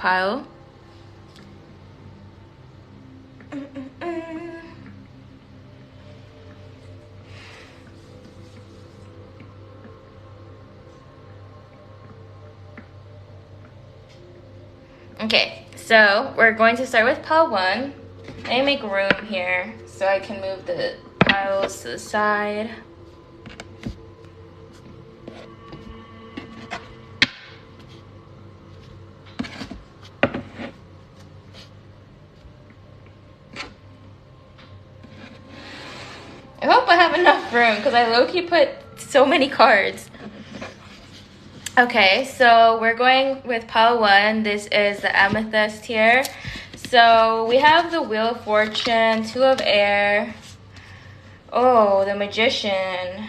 pile. Okay, so we're going to start with pile 1. Let me make room here so I can move the piles to the side. I hope I have enough room because I low-key put so many cards. Okay, so we're going with pile 1. This is the amethyst here. So we have the Wheel of Fortune, 2 of Air. Oh, the Magician.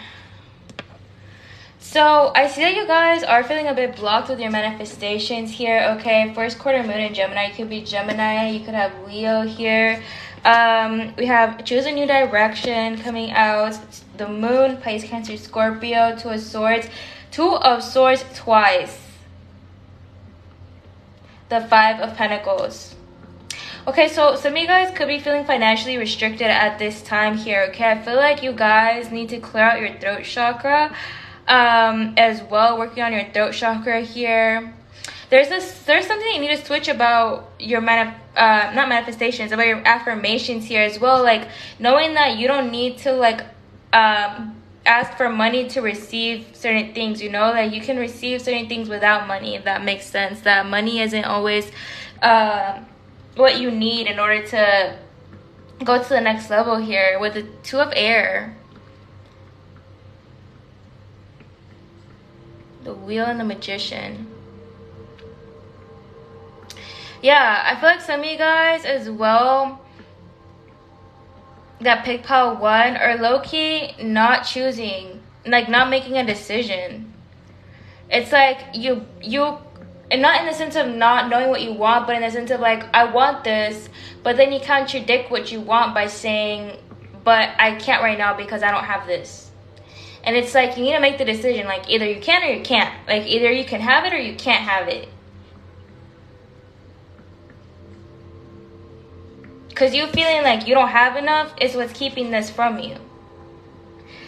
So I see that you guys are feeling a bit blocked with your manifestations here. Okay, first quarter moon in Gemini. You could be Gemini. You could have Leo here. We have choose a new direction coming out. The moon, Pisces, Cancer, Scorpio, 2 of Swords. 2 of Swords twice. The 5 of Pentacles. Okay, so some of you guys could be feeling financially restricted at this time here, okay? I feel like you guys need to clear out your throat chakra as well, working on your throat chakra here. There's something you need to switch about your not manifestations, about your affirmations here as well, like knowing that you don't need to like ask for money to receive certain things, you know, like you can receive certain things without money, if that makes sense. That money isn't always what you need in order to go to the next level here with the 2 of Air, the Wheel, and the Magician. Yeah, I feel like some of you guys as well that pick pile 1 are low-key not choosing, like not making a decision. It's like you and not in the sense of not knowing what you want, but in the sense of like, I want this, but then you contradict what you want by saying, but I can't right now because I don't have this. And it's like, you need to make the decision, like either you can or you can't. Like either you can have it or you can't have it. Because you feeling like you don't have enough is what's keeping this from you.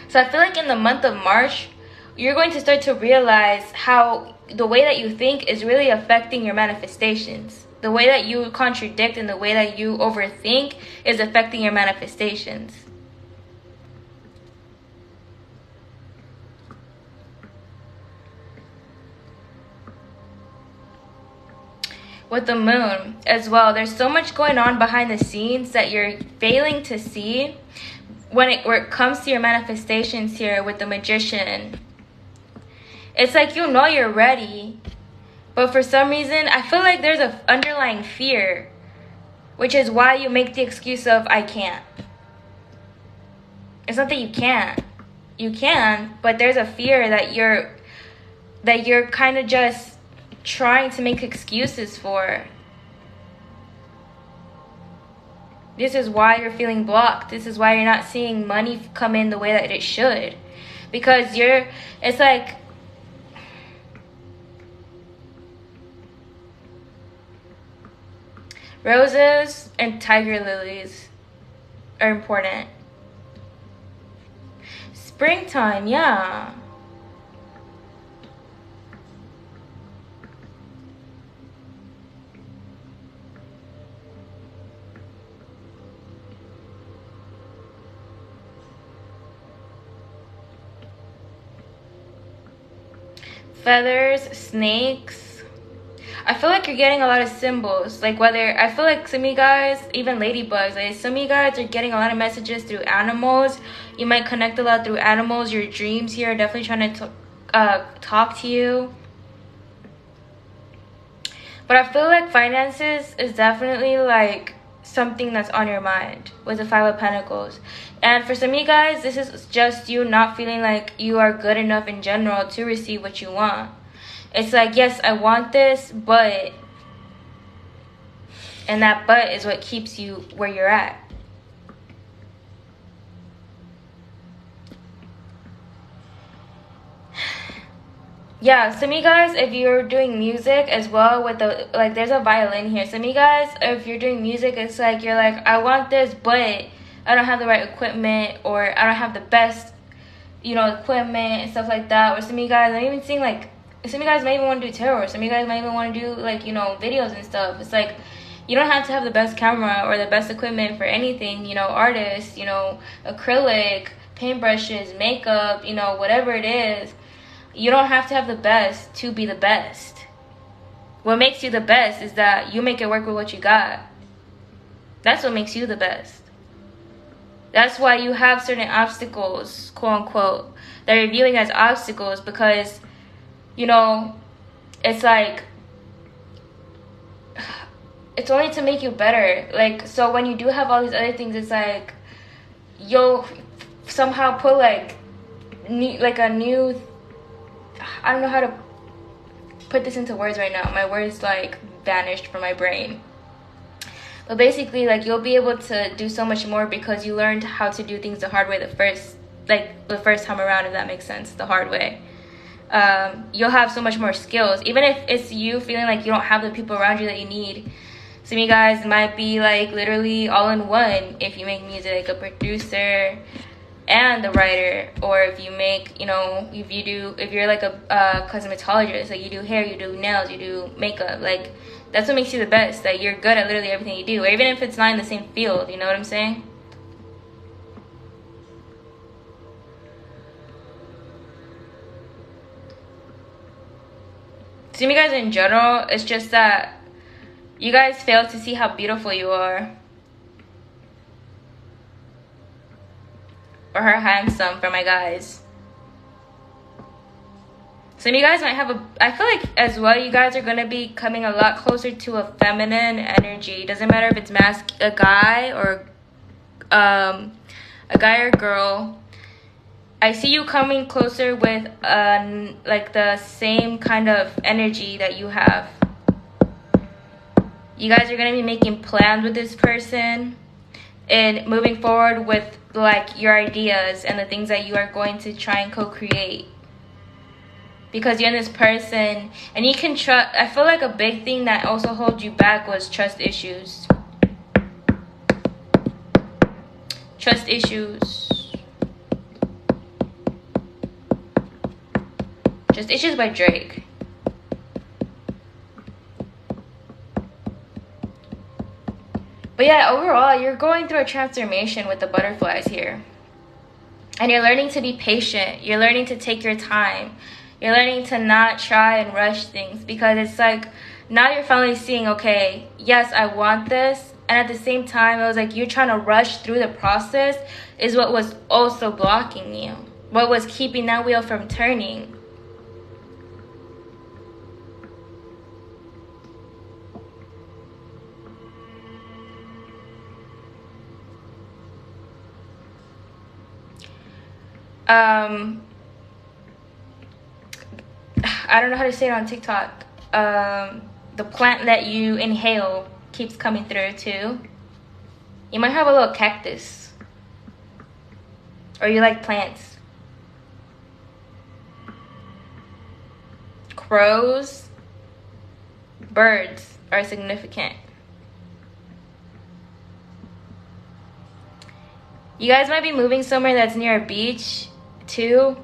So I feel like in the month of March, you're going to start to realize how the way that you think is really affecting your manifestations. The way that you contradict and the way that you overthink is affecting your manifestations. With the moon as well, there's so much going on behind the scenes that you're failing to see when it comes to your manifestations here with the Magician. It's like you know you're ready, but for some reason I feel like there's an underlying fear, which is why you make the excuse of I can't. It's not that you can't. You can, but there's a fear that you're kind of just trying to make excuses for. This is why you're feeling blocked. This is why you're not seeing money come in the way that it should. Because it's like, roses and tiger lilies are important. Springtime, yeah. Feathers, snakes. I feel like you're getting a lot of symbols. Like I feel like some of you guys, even ladybugs, like some of you guys are getting a lot of messages through animals. You might connect a lot through animals. Your dreams here are definitely trying to talk to you. But I feel like finances is definitely like something that's on your mind with the 5 of Pentacles. And for some of you guys, this is just you not feeling like you are good enough in general to receive what you want. It's like, yes, I want this, but... And that but is what keeps you where you're at. yeah, some of you guys, if you're doing music as well with the, like, there's a violin here. Some of you guys, if you're doing music, it's like you're like, I want this, but I don't have the right equipment, or I don't have the best, you know, equipment and stuff like that. Or some of you guys, I'm even seeing like, some of you guys might even want to do tarot. Some of you guys might even want to do, like, you know, videos and stuff. It's like, you don't have to have the best camera or the best equipment for anything, you know, artists, you know, acrylic, paintbrushes, makeup, you know, whatever it is. You don't have to have the best to be the best. What makes you the best is that you make it work with what you got. That's what makes you the best. That's why you have certain obstacles, quote unquote, that you're viewing as obstacles, because, you know, it's like, it's only to make you better. Like, so when you do have all these other things, it's like you'll somehow put like a new, I don't know how to put this into words right now. My words like vanished from my brain. But basically, like, you'll be able to do so much more because you learned how to do things the hard way the first time around, if that makes sense, the hard way. You'll have so much more skills, even if it's you feeling like you don't have the people around you that you need. Some of you guys might be like literally all in one if you make music, like a producer and the writer, or if you make, you know, if you're like a cosmetologist, like you do hair, you do nails, you do makeup, like that's what makes you the best, that you're good at literally everything you do, or even if it's not in the same field, you know what I'm saying? Some of you guys in general, it's just that you guys fail to see how beautiful you are, or how handsome for my guys. Some of you guys might have I feel like as well, you guys are going to be coming a lot closer to a feminine energy. Doesn't matter if it's a guy or girl. I see you coming closer with like the same kind of energy that you have. You guys are going to be making plans with this person and moving forward with like your ideas and the things that you are going to try and co-create. Because you're in this person and you can trust. I feel like a big thing that also holds you back was trust issues. Trust issues. Trust Issues by Drake. But yeah, overall, you're going through a transformation with the butterflies here. And you're learning to be patient. You're learning to take your time. You're learning to not try and rush things, because it's like now you're finally seeing, okay, yes, I want this. And at the same time, it was like you trying to rush through the process is what was also blocking you. What was keeping that wheel from turning. I don't know how to say it on TikTok. The plant that you inhale keeps coming through too. You might have a little cactus. Or you like plants. Crows, birds are significant. You guys might be moving somewhere that's near a beach too,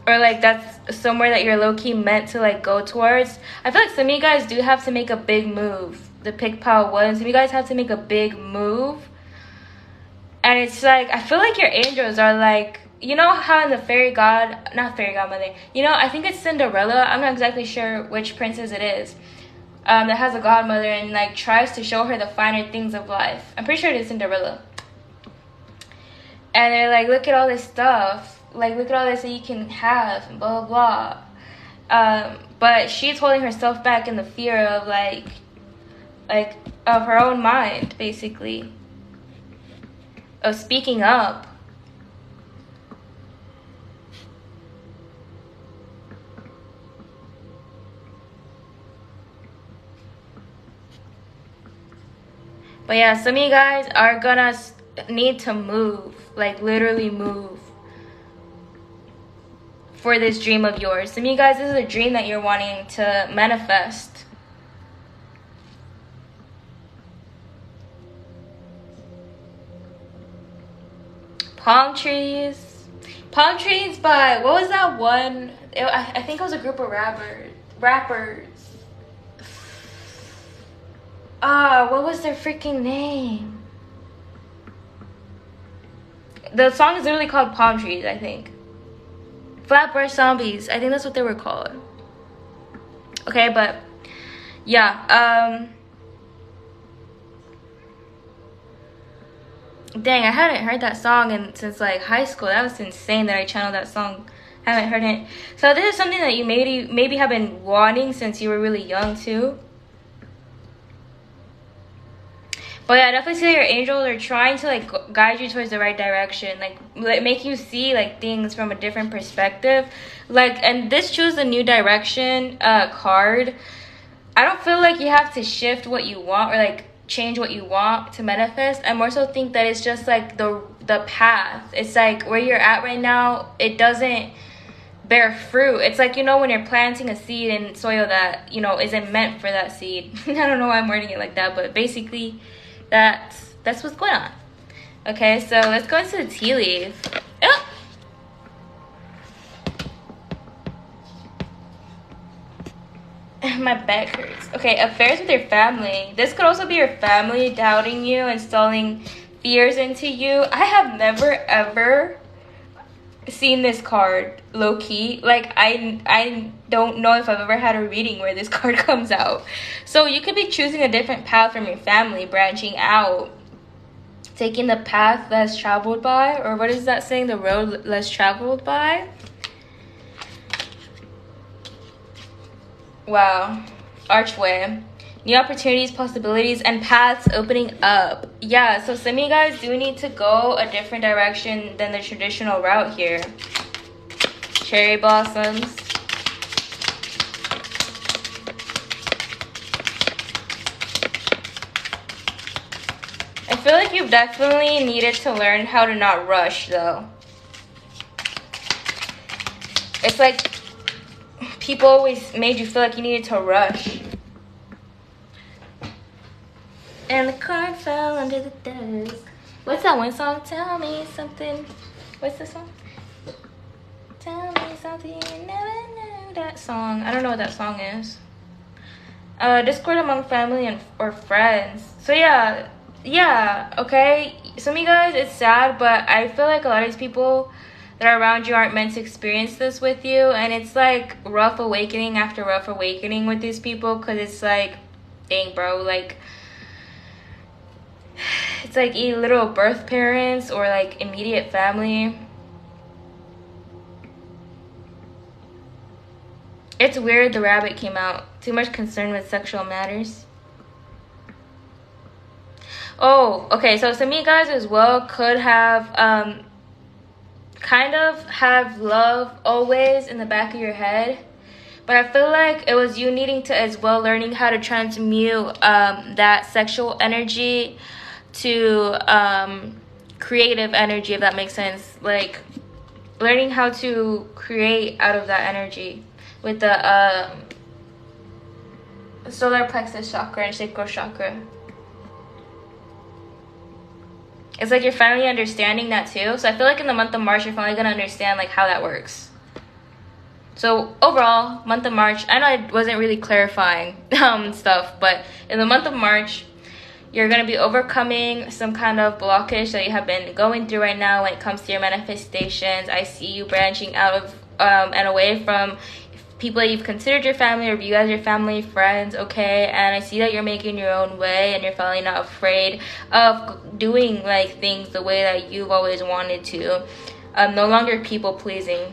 or like that's somewhere that you're low-key meant to like go towards. I feel like some of you guys do have to make a big move. The pick pile one, some of you guys have to make a big move, and it's like I feel like your angels are like, you know how in the not fairy godmother, you know, I think it's Cinderella, I'm not exactly sure which princess it is, that has a godmother and like tries to show her the finer things of life. I'm pretty sure it is Cinderella. And they're like, look at all this stuff. Like, look at all this that you can have, and blah, blah, blah. But she's holding herself back in the fear of, like, of her own mind, basically. Of speaking up. But yeah, some of you guys are gonna need to move. Like, literally move. for this dream of yours. Some of you guys, this is a dream that you're wanting to manifest. Palm trees. Palm trees by, what was that one? I think it was a group of rappers. What was their freaking name? The song is literally called Palm Trees, I think. Flatbush Zombies. I think that's what they were called. Okay, but yeah. Dang, I hadn't heard that song since like high school. That was insane that I channeled that song. Haven't heard it. So this is something that you maybe have been wanting since you were really young too. But yeah, I definitely see that your angels are trying to like guide you towards the right direction, like make you see like things from a different perspective. Like, and this choose a new direction card. I don't feel like you have to shift what you want or like change what you want to manifest. I more so think that it's just like the path. It's like where you're at right now, it doesn't bear fruit. It's like, you know, when you're planting a seed in soil that, you know, isn't meant for that seed. I don't know why I'm wording it like that, but basically that's what's going on. Okay, so let's go into the tea leaf. Oh! My back hurts. Okay, affairs with your family. This could also be your family doubting you, installing fears into you. I have never ever seen this card low-key. Like I don't know if I've ever had a reading where this card comes out. So you could be choosing a different path from your family, branching out, taking the path less traveled by, or what is that saying, the road less traveled by? Wow. Archway. New opportunities, possibilities, and paths opening up. Yeah, so some of you guys do need to go a different direction than the traditional route here. Cherry blossoms. I feel like you've definitely needed to learn how to not rush, though. It's like people always made you feel like you needed to rush. And the card fell under the desk. What's that one song? Tell me something. What's the song? Tell me something you never knew. That song. I don't know what that song is. Discord among family or friends. So yeah, okay. Some of you guys, it's sad, but I feel like a lot of these people that are around you aren't meant to experience this with you, and it's like rough awakening after rough awakening with these people, because it's like, dang bro, like it's like either literal birth parents or like immediate family. It's weird the rabbit came out. Too much concern with sexual matters. Oh, okay, so some of you guys as well could have kind of have love always in the back of your head, but I feel like it was you needing to as well learning how to transmute that sexual energy to creative energy, if that makes sense. Like learning how to create out of that energy with the solar plexus chakra and sacral chakra. It's like you're finally understanding that too. So I feel like in the month of March, you're finally going to understand like how that works. So overall, month of March, I know I wasn't really clarifying stuff, but in the month of March, you're going to be overcoming some kind of blockage that you have been going through right now when it comes to your manifestations. I see you branching out of and away from people that you've considered your family or view as your family, friends, okay? And I see that you're making your own way and you're finally not afraid of doing like things the way that you've always wanted to. No longer people pleasing.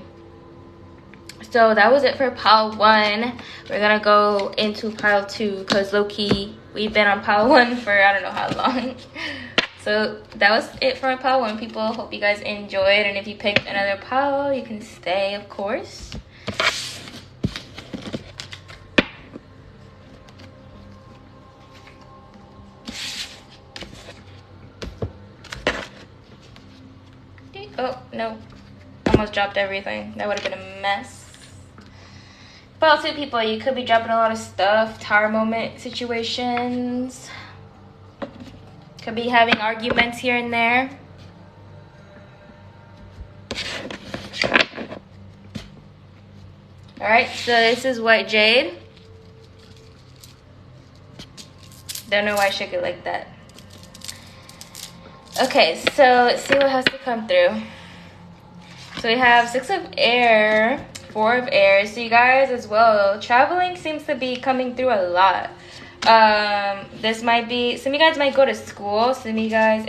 So that was it for pile 1. We're gonna go into pile 2 because low-key we've been on pile 1 for I don't know how long. So that was it for pile 1, people. Hope you guys enjoyed, and if you picked another pile, you can stay, of course. Oh no, I'm almost dropped everything. That would have been a mess. But also, people, you could be dropping a lot of stuff. Tower moment situations. Could be having arguments here and there. Alright, so this is White Jade. Don't know why I shook it like that. Okay, so let's see what has to come through. So we have 6 of air, 4 of air. So you guys as well, traveling seems to be coming through a lot. This might be, some of you guys might go to school. Some of you guys,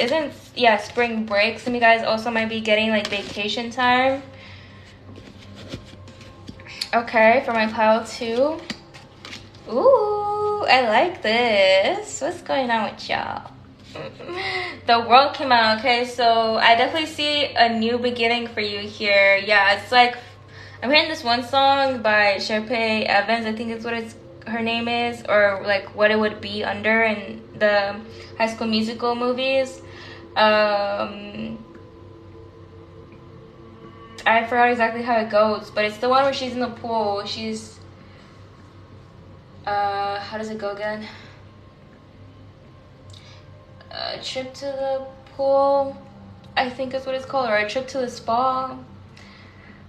spring break. Some of you guys also might be getting like vacation time. Okay, for my pile 2. Ooh, I like this. What's going on with y'all? The World came out. Okay, so I definitely see a new beginning for you here. Yeah, it's like, I'm hearing this one song by Sharpay Evans. I think it's what her name is, or like what it would be under in the High School Musical movies. I forgot exactly how it goes, but it's the one where she's in the pool. She's how does it go again? A trip to the pool, I think is what it's called, or a trip to the spa.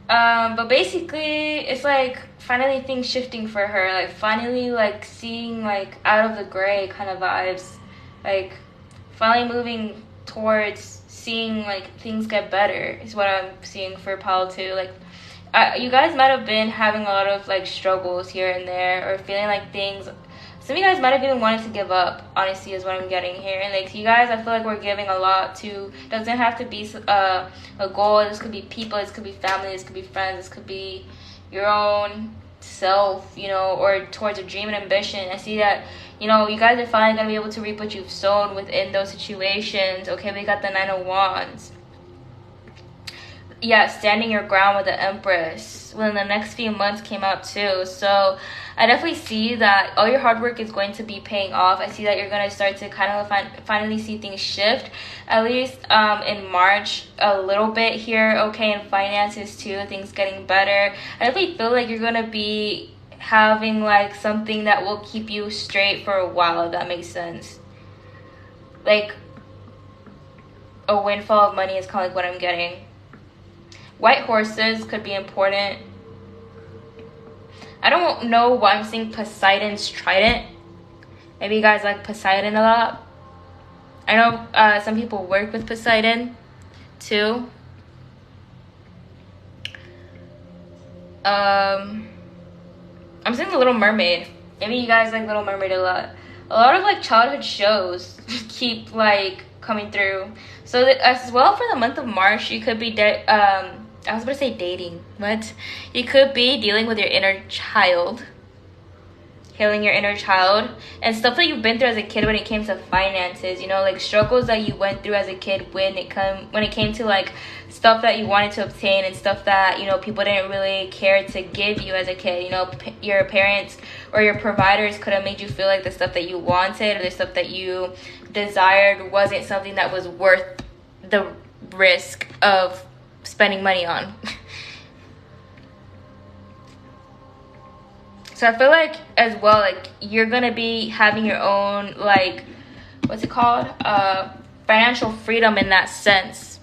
But basically it's like finally things shifting for her, like finally like seeing like out of the gray kind of vibes, like finally moving towards seeing like things get better is what I'm seeing for pile 2. Like you guys might have been having a lot of like struggles here and there, or feeling like things, some of you guys might have even wanted to give up, honestly, is what I'm getting here. And like you guys, I feel like we're giving a lot to, doesn't have to be a goal. This could be people, this could be family, this could be friends, this could be your own self, you know, or towards a dream and ambition. I see that, you know, you guys are finally going to be able to reap what you've sown within those situations. Okay, we got the 9 of Wands. Yeah, standing your ground with the Empress. Well, in the next few months came out too. So I definitely see that all your hard work is going to be paying off. I see that you're going to start to kind of finally see things shift, at least in March a little bit here. Okay, in finances too, things getting better. I definitely feel like you're going to be having like something that will keep you straight for a while, if that makes sense. Like a windfall of money is kind of like what I'm getting. White horses could be important. I don't know why I'm seeing Poseidon's trident. Maybe you guys like Poseidon a lot. I know some people work with Poseidon too. I'm seeing The Little Mermaid. Maybe you guys like Little Mermaid a lot. A lot of like childhood shows keep like coming through. So as well for the month of March, you could be I was about to say dating, but you could be dealing with your inner child, healing your inner child, and stuff that you've been through as a kid when it came to finances. You know, like struggles that you went through as a kid when it came to like stuff that you wanted to obtain, and stuff that, you know, people didn't really care to give you as a kid. You know, your parents or your providers could have made you feel like the stuff that you wanted or the stuff that you desired wasn't something that was worth the risk of spending money on. So I feel like as well, like you're gonna be having your own, like, what's it called, financial freedom in that sense.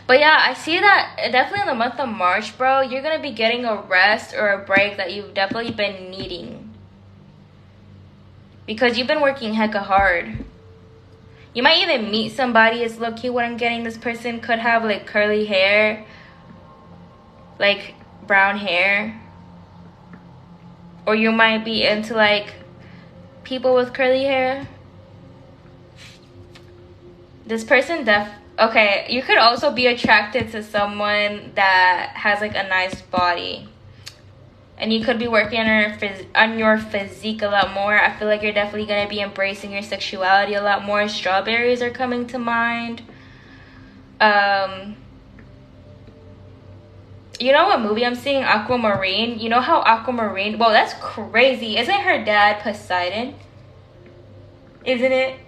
But yeah, I see that definitely in the month of March, bro, you're gonna be getting a rest or a break that you've definitely been needing. Because you've been working hecka hard. You might even meet somebody. It's low-key what I'm getting. This person could have like curly hair, like brown hair. Or you might be into like people with curly hair. This person okay, you could also be attracted to someone that has like a nice body. And you could be working on your physique a lot more. I feel like you're definitely going to be embracing your sexuality a lot more. Strawberries are coming to mind. You know what movie I'm seeing? Aquamarine. You know how Aquamarine... Well, that's crazy. Isn't her dad Poseidon? isn't it?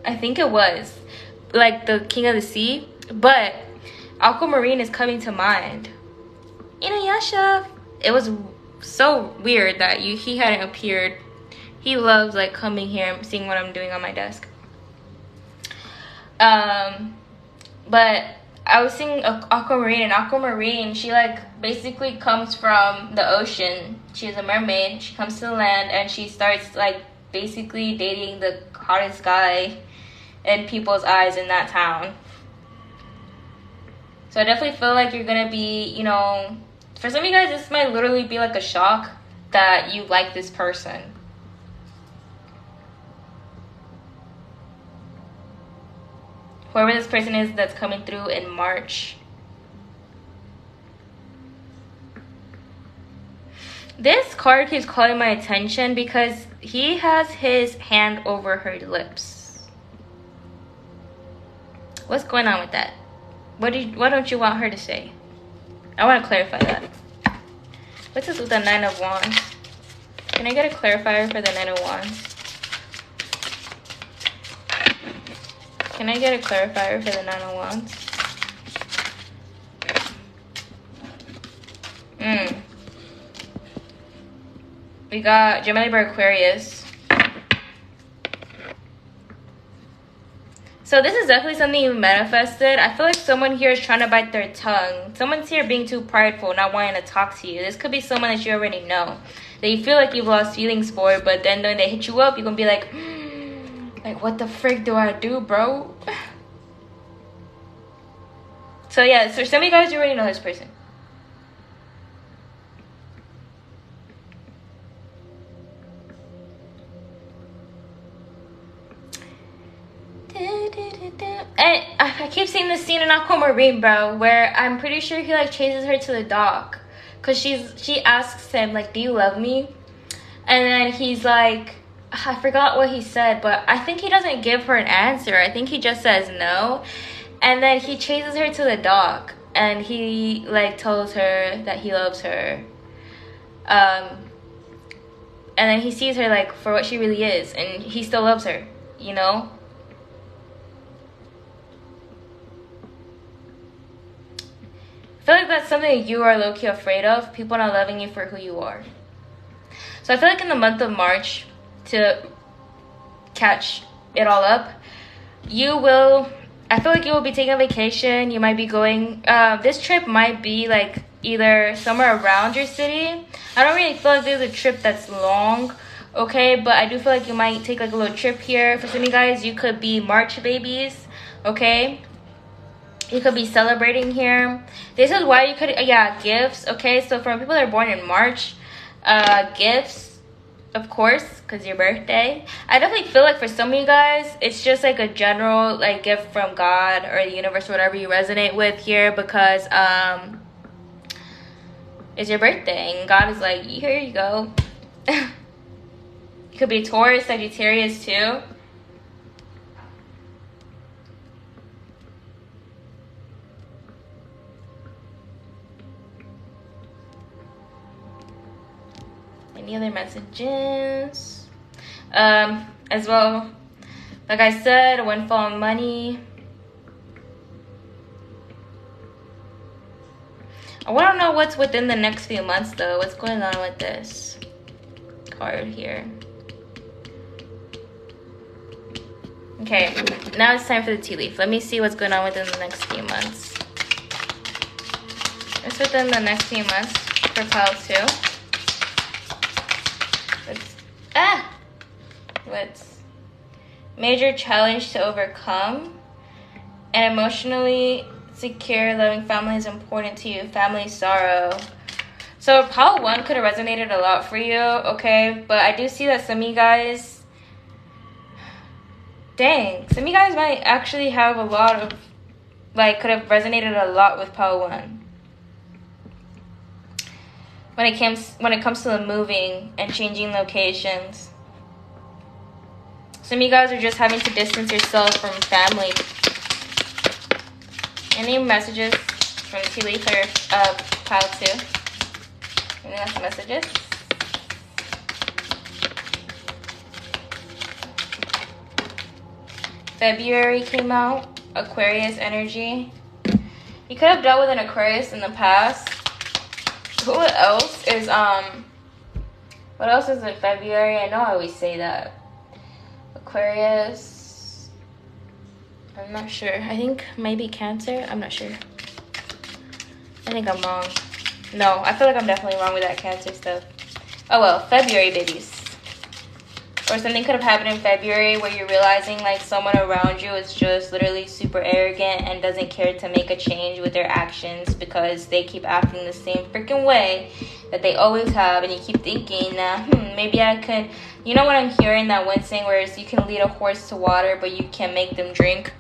I think it was like the King of the Sea, but Aquamarine is coming to mind. Inuyasha. It was so weird that he hadn't appeared. He loves like coming here and seeing what I'm doing on my desk. But I was seeing Aquamarine, and Aquamarine, she like basically comes from the ocean. She's a mermaid. She comes to the land and she starts like basically dating the hottest guy in people's eyes in that town. So I definitely feel like you're gonna be, you know, for some of you guys, this might literally be like a shock that you like this person. Whoever this person is that's coming through in March. This card keeps calling my attention because he has his hand over her lips. What's going on with that? What don't you want her to say? I want to clarify that. What's this with the Nine of Wands? Can I get a clarifier for the Nine of Wands? Can I get a clarifier for the Nine of Wands? We got Gemini, Libra, Aquarius. So this is definitely something you manifested. I feel like someone here is trying to bite their tongue. Someone's here being too prideful, not wanting to talk to you. This could be someone that you already know, that you feel like you've lost feelings for, but then when they hit you up, you're gonna be like, what the frick do I do, bro? So yeah, so some of you guys, you already know this person. And I keep seeing this scene in Aquamarine, bro, where I'm pretty sure he like chases her to the dock, cause she asks him like, do you love me? And then he's like, I forgot what he said, but I think he doesn't give her an answer. I think he just says no. And then he chases her to the dock and he like tells her that he loves her. And then he sees her like for what she really is, and he still loves her, you know? I feel like that's something you are low-key afraid of, people not loving you for who you are. So I feel like in the month of March, to catch it all up, I feel like you will be taking a vacation. You might be going, this trip might be like either somewhere around your city. I don't really feel like there's a trip that's long, okay, but I do feel like you might take like a little trip here. For some of you guys, you could be March babies, okay? You could be celebrating here. This is why you could, gifts, okay? So for people that are born in March, gifts, of course, because your birthday. I definitely feel like for some of you guys, it's just like a general like gift from God or the universe, whatever you resonate with here, because it's your birthday and God is like, here you go. You could be Taurus, Sagittarius too. Any other messages? As well, like I said, a windfall of money. I want to know what's within the next few months though. What's going on with this card here? Okay, now it's time for the tea leaf. Let me see what's going on within the next few months. What's within the next few months for pile 2? What's major challenge to overcome? And emotionally secure, loving family is important to you. Family sorrow. So pile 1 could have resonated a lot for you, okay? But I do see that some of you guys, some of you guys might actually have a lot of, like, could have resonated a lot with pile 1. When it comes to the moving and changing locations. Some of you guys are just having to distance yourself from family. Any messages from tea leaf or pile 2? Any last messages? February came out. Aquarius energy. You could have dealt with an Aquarius in the past. Who else is what else is in February? I know I always say that. Aquarius. I'm not sure. I think maybe Cancer. I'm not sure. I think I'm wrong. No, I feel like I'm definitely wrong with that Cancer stuff. Oh well, February babies. Or something could have happened in February where you're realizing like someone around you is just literally super arrogant and doesn't care to make a change with their actions because they keep acting the same freaking way that they always have, and you keep thinking that maybe I could, you know what I'm hearing, that one saying where it's, you can lead a horse to water but you can't make them drink.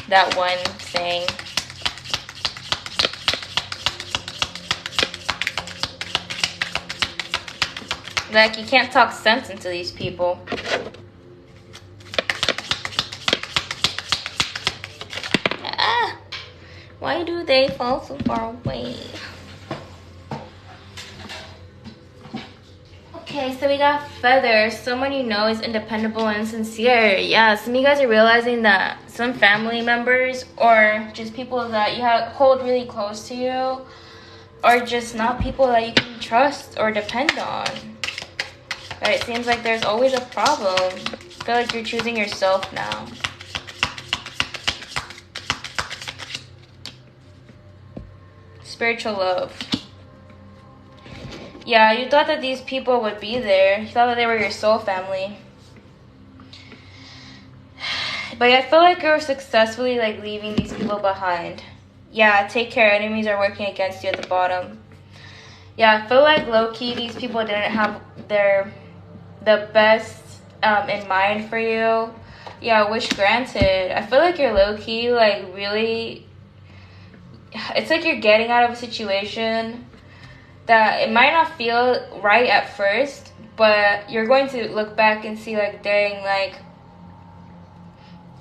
That one saying. Like, you can't talk sense into these people. Ah, why do they fall so far away? Okay, so we got Feathers. Someone you know is independable and sincere. Yeah, some of you guys are realizing that some family members or just people that you hold really close to you are just not people that you can trust or depend on. But it seems like there's always a problem. I feel like you're choosing yourself now. Spiritual love. Yeah, you thought that these people would be there. You thought that they were your soul family. But I feel like you're successfully like leaving these people behind. Yeah, take care. Enemies are working against you at the bottom. Yeah, I feel like low-key these people didn't have the best in mind for you. Yeah, wish granted. I feel like you're low-key, like, really, it's like you're getting out of a situation that it might not feel right at first, but you're going to look back and see, like, dang, like,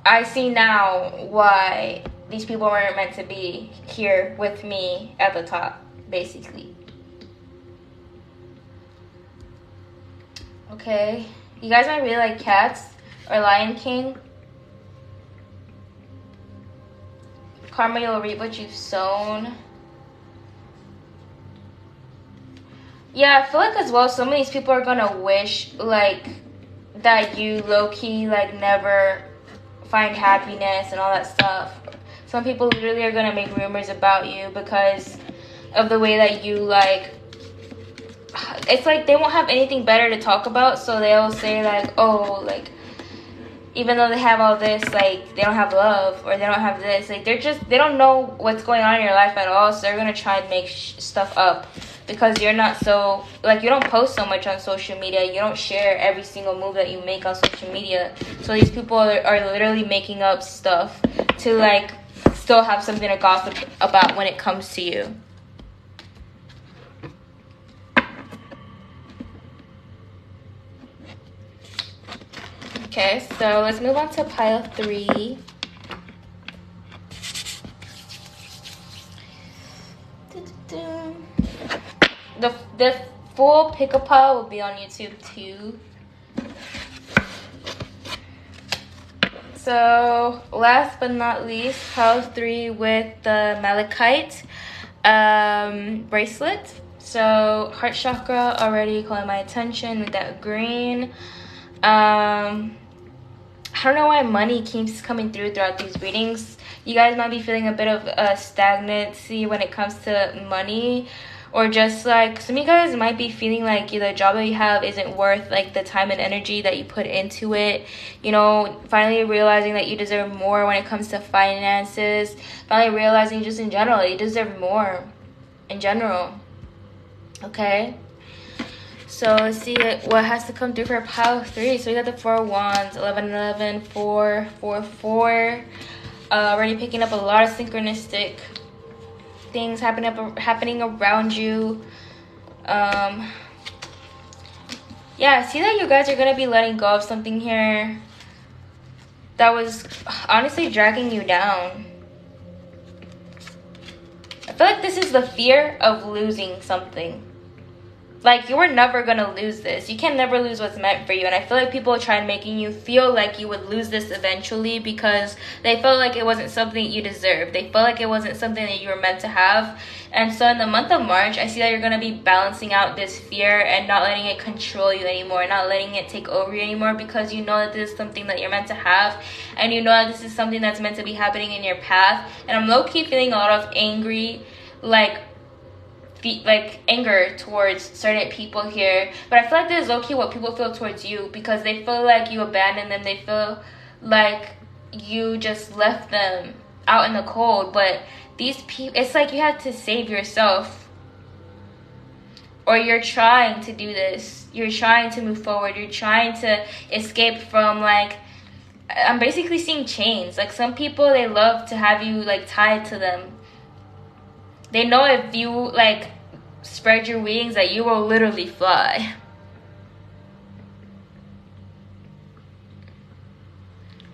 I see now why these people weren't meant to be here with me at the top, basically. Okay, you guys might really like Cats or Lion King. Karma, you'll reap what you've sown. Yeah, I feel like as well, some of these people are gonna wish like that you low-key like never find happiness and all that stuff. Some people literally are gonna make rumors about you because of the way that you like. It's like they won't have anything better to talk about, so they'll say like, oh, like, even though they have all this, like, they don't have love, or they don't have this, like, they don't know what's going on in your life at all, so they're gonna try and make stuff up, because you're not so, like, you don't post so much on social media, you don't share every single move that you make on social media, so these people are literally making up stuff to, like, still have something to gossip about when it comes to you. Okay, so let's move on to pile 3. The full pick-up pile will be on YouTube too. So last but not least, pile 3 with the malachite bracelet. So heart chakra already calling my attention with that green. I don't know why money keeps coming throughout these readings. You guys might be feeling a bit of stagnancy when it comes to money, or just like some of you guys might be feeling like the job that you have isn't worth like the time and energy that you put into it. You know, finally realizing that you deserve more when it comes to finances. Finally realizing just in general you deserve more in general. Okay, so let's see what has to come through for pile 3. So we got the 4 of Wands, 11, 11, 4, 4, 4. Already picking up a lot of synchronistic things happening around you. Yeah, I see that you guys are going to be letting go of something here that was honestly dragging you down. I feel like this is the fear of losing something. Like, you were never gonna lose this. You can never lose what's meant for you. And I feel like people tried making you feel like you would lose this eventually because they felt like it wasn't something you deserved. They felt like it wasn't something that you were meant to have. And so in the month of March, I see that you're gonna be balancing out this fear and not letting it control you anymore, not letting it take over you anymore, because you know that this is something that you're meant to have, and you know that this is something that's meant to be happening in your path. And I'm low-key feeling a lot of angry, like anger towards certain people here, but I feel like this is low-key what people feel towards you, because they feel like you abandoned them. They feel like you just left them out in the cold. But these people, it's like you have to save yourself, or you're trying to do this, you're trying to move forward, you're trying to escape from, like, I'm basically seeing chains. Like, some people, they love to have you like tied to them. They know if you like spread your wings that you will literally fly.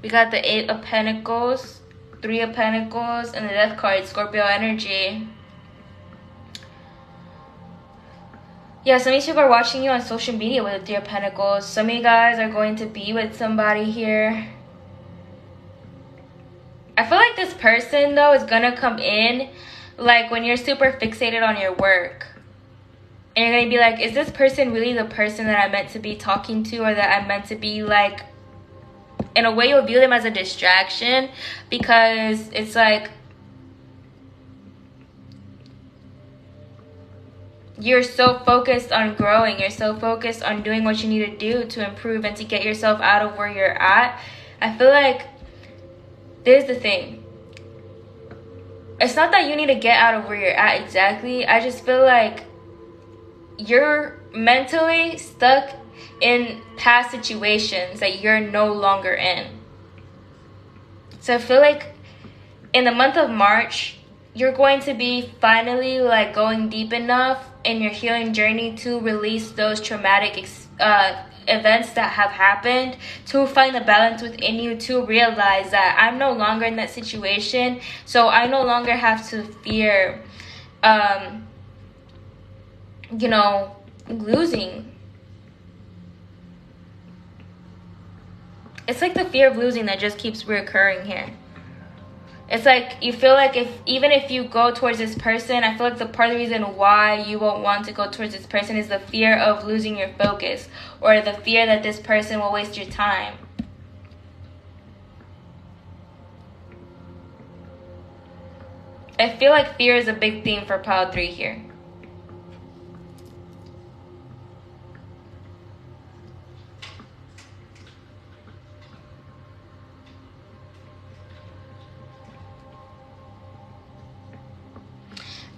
We got the 8 of Pentacles, 3 of Pentacles, and the Death card, Scorpio energy. Yeah, some of these people are watching you on social media with the 3 of Pentacles. Some of you guys are going to be with somebody here. I feel like this person, though, is gonna come in like when you're super fixated on your work, and you're gonna be like, is this person really the person that I'm meant to be talking to, or that I'm meant to be like, in a way you'll view them as a distraction, because it's like you're so focused on growing, you're so focused on doing what you need to do to improve and to get yourself out of where you're at. I feel like there's the thing. It's not that you need to get out of where you're at exactly. I just feel like you're mentally stuck in past situations that you're no longer in. So I feel like in the month of March, you're going to be finally like going deep enough in your healing journey to release those traumatic events that have happened, to find the balance within you, to realize that I'm no longer in that situation, so I no longer have to fear you know, losing. It's like the fear of losing that just keeps reoccurring here. It's like you feel like even if you go towards this person, I feel like the part of the reason why you won't want to go towards this person is the fear of losing your focus, or the fear that this person will waste your time. I feel like fear is a big theme for pile 3 here.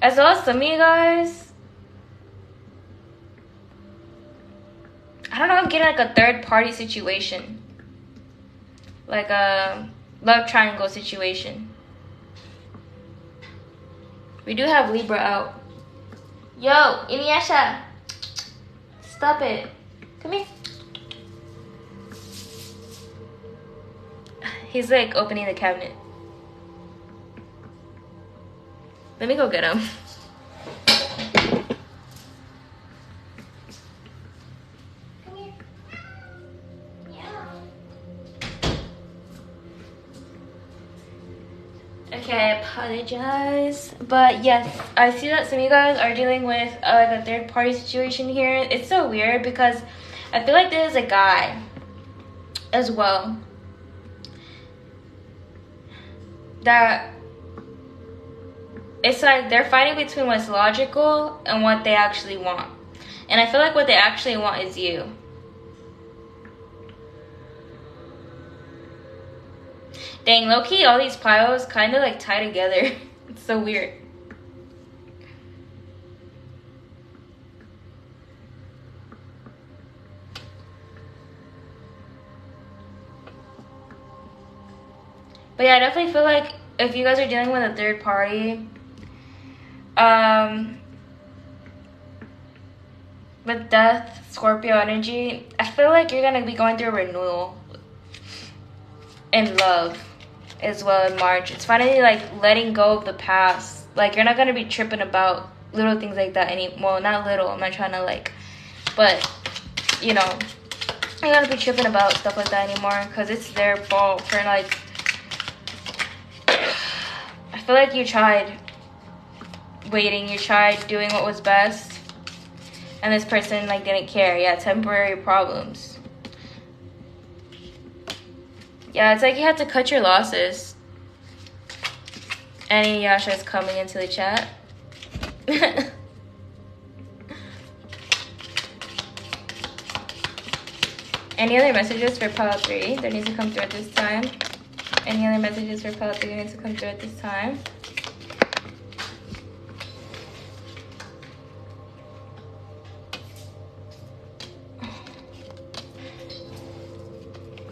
As well as some of you guys, I don't know, I'm getting like a third party situation, like a love triangle situation. We do have Libra out. Yo, Inuyasha, stop it. Come here. He's like opening the cabinet. Let me go get him. Come here. Yeah. Okay, I apologize. But yes, I see that some of you guys are dealing with like a third party situation here. It's so weird because I feel like there's a guy as well that it's like they're fighting between what's logical and what they actually want. And I feel like what they actually want is you. Dang, low-key, all these piles kind of like tie together. It's so weird. But yeah, I definitely feel like if you guys are dealing with a third party, with Death, Scorpio energy, I feel like you're gonna be going through a renewal in love as well in March. It's finally like letting go of the past. Like, you're not gonna be tripping about little things like that well, not little, I'm not trying to like, but you know, I gotta be tripping about stuff like that anymore, because it's their fault for like, I feel like you tried waiting, you tried doing what was best, and this person like didn't care. Yeah, temporary problems. Yeah, it's like you had to cut your losses. And Yasha is coming into the chat. Any other messages for pile 3 that needs to come through at this time? Any other messages for pile 3 that needs to come through at this time?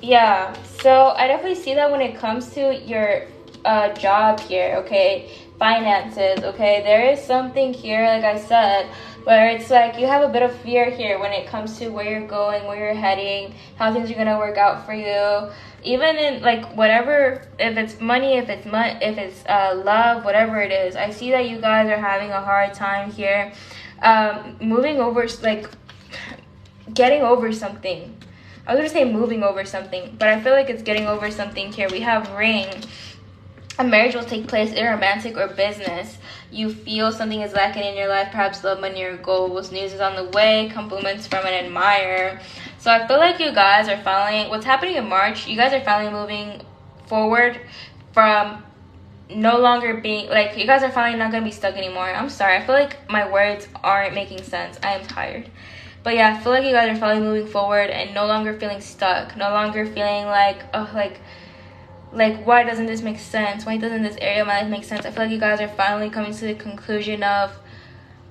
Yeah, so I definitely see that when it comes to your job here, okay? Finances, okay? There is something here, like I said, where it's like you have a bit of fear here when it comes to where you're going, where you're heading, how things are gonna work out for you. Even in like whatever, if it's money, if it's love, whatever it is, I see that you guys are having a hard time here, moving over, like getting over something. I was gonna say moving over something, but I feel like it's getting over something here. We have ring. A marriage will take place in romantic or business. You feel something is lacking in your life, perhaps love, money, or goals. News is on the way, compliments from an admirer. So I feel like you guys are finally, what's happening in March, you guys are finally moving forward from no longer being, like, you guys are finally not going to be stuck anymore. I'm sorry, I feel like my words aren't making sense. I am tired. But yeah, I feel like you guys are finally moving forward and no longer feeling stuck. No longer feeling like, oh, like why doesn't this make sense? Why doesn't this area of my life make sense? I feel like you guys are finally coming to the conclusion of,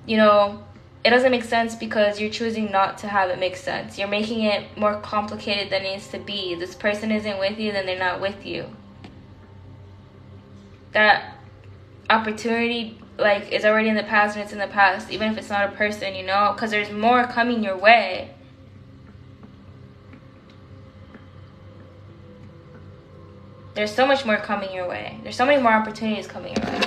you know, it doesn't make sense because you're choosing not to have it make sense. You're making it more complicated than it needs to be. This person isn't with you, then they're not with you. That opportunity, like, is already in the past, and it's in the past, even if it's not a person, you know, because there's more coming your way. There's so much more coming your way. There's so many more opportunities coming your way.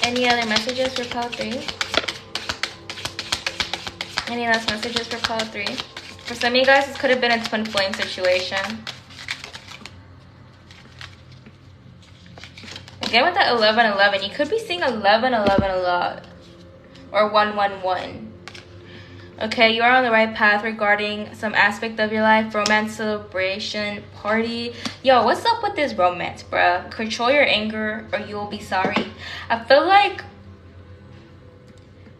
Any other messages for pile 3? Any last messages for pile 3? For some of you guys, this could have been a twin flame situation. Again, with that 11-11, you could be seeing 11-11 a lot. Or 1-1-1. Okay, you are on the right path regarding some aspect of your life. Romance, celebration, party. Yo, what's up with this romance, bruh? Control your anger or you will be sorry. I feel like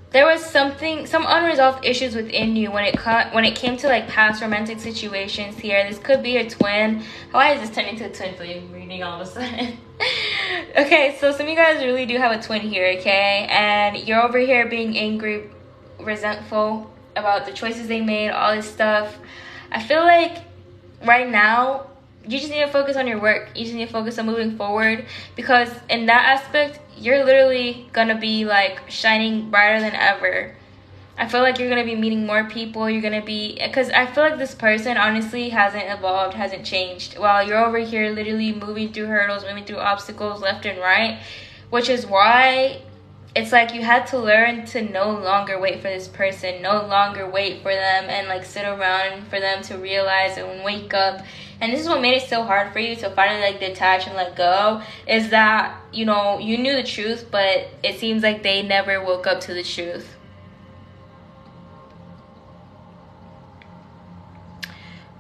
there was some unresolved issues within you when it came to like past romantic situations here. This could be your twin. Why is this turning into a twin flame reading all of a sudden? Okay, so some of you guys really do have a twin here, okay? And you're over here being angry, resentful about the choices they made, all this stuff. I feel like right now you just need to focus on your work. You just need to focus on moving forward, because in that aspect you're literally gonna be like shining brighter than ever. I feel like you're gonna be meeting more people. You're gonna be, because I feel like this person honestly hasn't evolved, hasn't changed, while you're over here literally moving through hurdles, moving through obstacles left and right, which is why it's like you had to learn to no longer wait for this person, no longer wait for them and like sit around for them to realize and wake up. And this is what made it so hard for you to finally like detach and let go, is that, you know, you knew the truth, but it seems like they never woke up to the truth.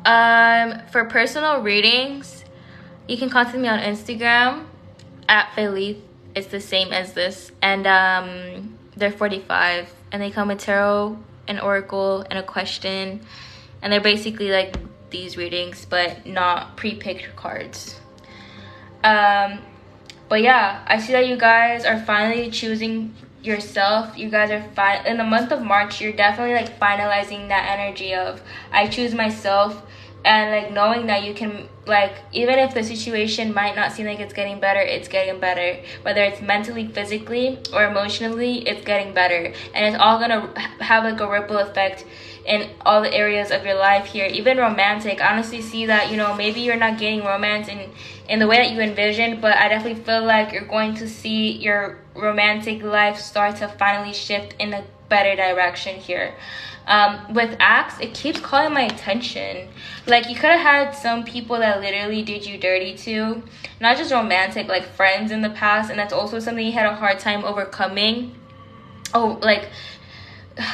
For personal readings, you can contact me on Instagram at FAE'S. It's the same as this, and they're 45, and they come with tarot, an oracle, and a question, and they're basically like these readings, but not pre-picked cards. But yeah, I see that you guys are finally choosing yourself. You guys are in the month of March, you're definitely like finalizing that energy of I choose myself. and like knowing that you can, like, even if the situation might not seem like it's getting better, it's getting better. Whether it's mentally, physically, or emotionally, it's getting better, and it's all gonna have like a ripple effect in all the areas of your life here. Even romantic, I honestly see that, you know, maybe you're not getting romance in the way that you envisioned, but I definitely feel like you're going to see your romantic life start to finally shift in a better direction here. With acts, it keeps calling my attention. Like, you could have had some people that literally did you dirty too, not just romantic, like friends in the past, and that's also something you had a hard time overcoming. Oh, like,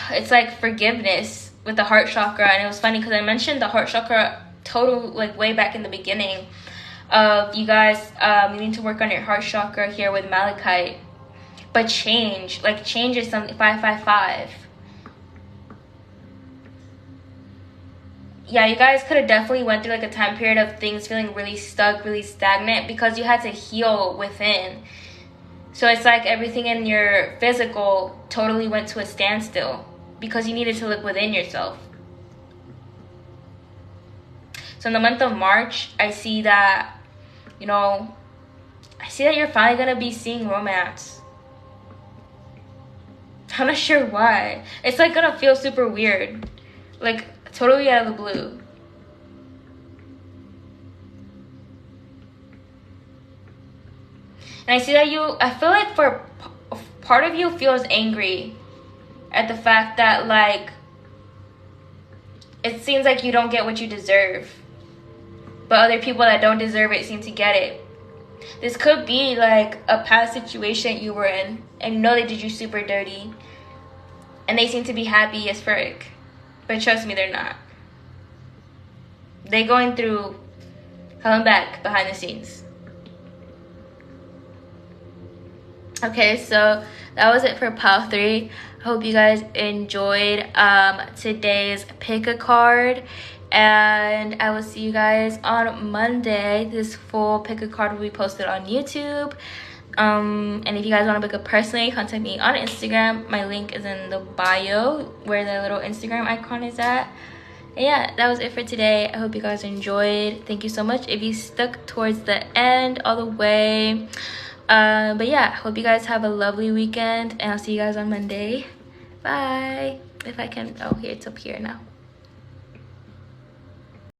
it's like forgiveness with the heart chakra. And it was funny because I mentioned the heart chakra total, like, way back in the beginning of you guys needing to work on your heart chakra here with malachite. But change is something. 555. Yeah, you guys could have definitely went through like a time period of things feeling really stuck, really stagnant, because you had to heal within. So it's like everything in your physical totally went to a standstill because you needed to look within yourself. So in the month of March, I see that, you know, you're finally going to be seeing romance. I'm not sure why. It's like going to feel super weird. Like, totally out of the blue. And I see that I feel like for part of you feels angry at the fact that, like, it seems like you don't get what you deserve, but other people that don't deserve it seem to get it. This could be like a past situation you were in, and you know they did you super dirty, and they seem to be happy as frick. But trust me, they're not. They're going through hell and back behind the scenes. Okay, so that was it for pile 3. I hope you guys enjoyed today's pick a card, and I will see you guys on Monday. This full pick a card will be posted on YouTube. And if you guys want to pick up personally, contact me on Instagram. My link is in the bio where the little Instagram icon is at. And yeah, that was it for today. I hope you guys enjoyed. Thank you so much if you stuck towards the end all the way. But yeah, hope you guys have a lovely weekend, and I'll see you guys on Monday. Bye. If I can, oh, here, it's up here now.